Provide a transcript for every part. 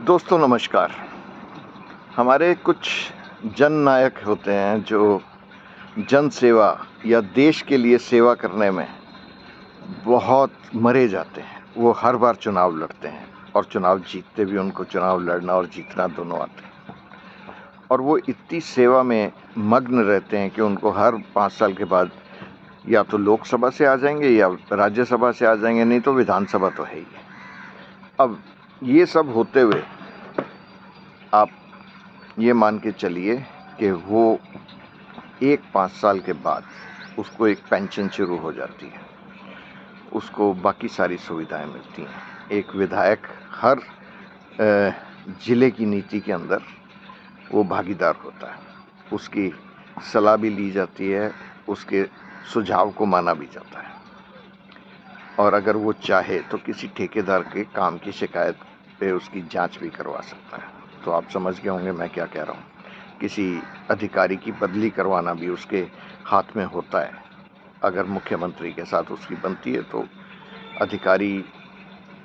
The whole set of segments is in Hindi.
दोस्तों नमस्कार। हमारे कुछ जन नायक होते हैं जो जन सेवा या देश के लिए सेवा करने में बहुत मरे जाते हैं। वो हर बार चुनाव लड़ते हैं और चुनाव जीतते भी, उनको चुनाव लड़ना और जीतना दोनों आते हैं। और वो इतनी सेवा में मग्न रहते हैं कि उनको हर 5 साल के बाद या तो लोकसभा से आ जाएंगे या राज्यसभा से आ जाएंगे, नहीं तो विधानसभा तो है ही है। अब ये सब होते हुए आप ये मान के चलिए कि वो 5 साल के बाद उसको एक पेंशन शुरू हो जाती है, उसको बाकी सारी सुविधाएं मिलती हैं। एक विधायक हर जिले की नीति के अंदर वो भागीदार होता है, उसकी सलाह भी ली जाती है, उसके सुझाव को माना भी जाता है। और अगर वो चाहे तो किसी ठेकेदार के काम की शिकायत पे उसकी जांच भी करवा सकता है। तो आप समझ गए होंगे मैं क्या कह रहा हूँ। किसी अधिकारी की बदली करवाना भी उसके हाथ में होता है। अगर मुख्यमंत्री के साथ उसकी बनती है तो अधिकारी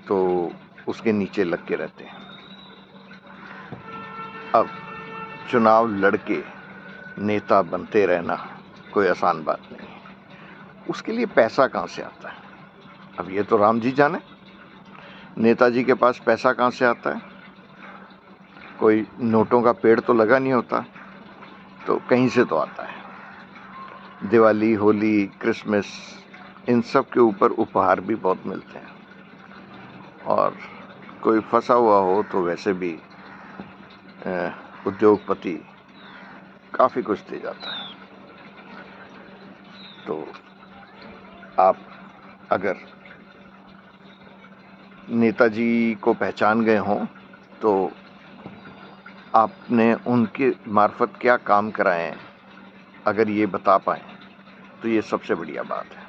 तो उसके नीचे लग के रहते हैं। अब चुनाव लड़के नेता बनते रहना कोई आसान बात नहीं है। उसके लिए पैसा कहाँ से आता है? अब ये तो राम जी जाने, नेताजी के पास पैसा कहाँ से आता है। कोई नोटों का पेड़ तो लगा नहीं होता, तो कहीं से तो आता है। दिवाली, होली, क्रिसमस, इन सब के ऊपर उपहार भी बहुत मिलते हैं। और कोई फंसा हुआ हो तो वैसे भी उद्योगपति काफ़ी कुछ दे जाता है। तो आप अगर नेताजी को पहचान गए हों तो आपने उनके मार्फत क्या काम कराए हैं, अगर ये बता पाएँ तो ये सबसे बढ़िया बात है।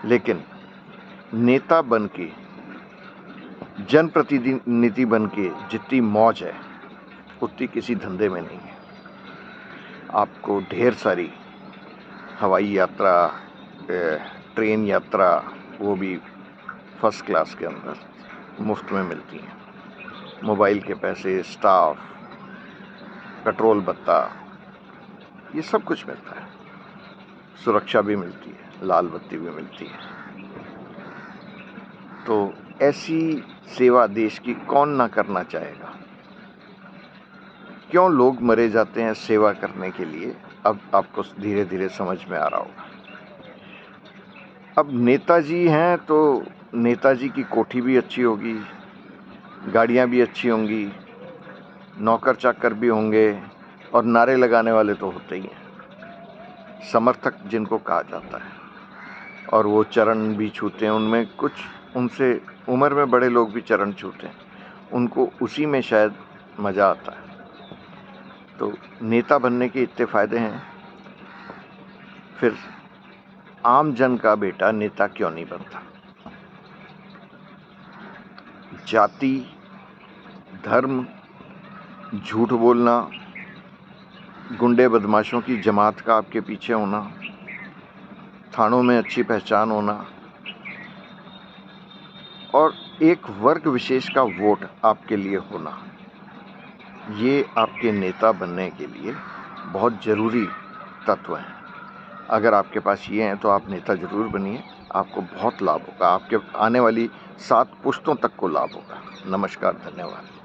लेकिन नेता बन के, जनप्रतिनिधि बन के जितनी मौज है उतनी किसी धंधे में नहीं है। आपको ढेर सारी हवाई यात्रा, ट्रेन यात्रा, वो भी फर्स्ट क्लास के अंदर मुफ्त में मिलती हैं। मोबाइल के पैसे, स्टाफ, पेट्रोल भत्ता, ये सब कुछ मिलता है। सुरक्षा भी मिलती है, लाल बत्ती भी मिलती है। तो ऐसी सेवा देश की कौन ना करना चाहेगा। क्यों लोग मरे जाते हैं सेवा करने के लिए, अब आपको धीरे धीरे समझ में आ रहा होगा। अब नेताजी हैं तो नेताजी की कोठी भी अच्छी होगी, गाड़ियां भी अच्छी होंगी, नौकर चाकर भी होंगे और नारे लगाने वाले तो होते ही हैं, समर्थक जिनको कहा जाता है। और वो चरण भी छूते हैं, उनमें कुछ उनसे उम्र में बड़े लोग भी चरण छूते हैं, उनको उसी में शायद मज़ा आता है। तो नेता बनने के इतने फ़ायदे हैं, फिर आम जन का बेटा नेता क्यों नहीं बनता। जाति, धर्म, झूठ बोलना, गुंडे बदमाशों की जमात का आपके पीछे होना, थानों में अच्छी पहचान होना और एक वर्ग विशेष का वोट आपके लिए होना, ये आपके नेता बनने के लिए बहुत ज़रूरी तत्व हैं। अगर आपके पास ये हैं तो आप नेता ज़रूर बनिए, आपको बहुत लाभ होगा, आपके आने वाली 7 पुश्तों तक को लाभ होगा। नमस्कार, धन्यवाद।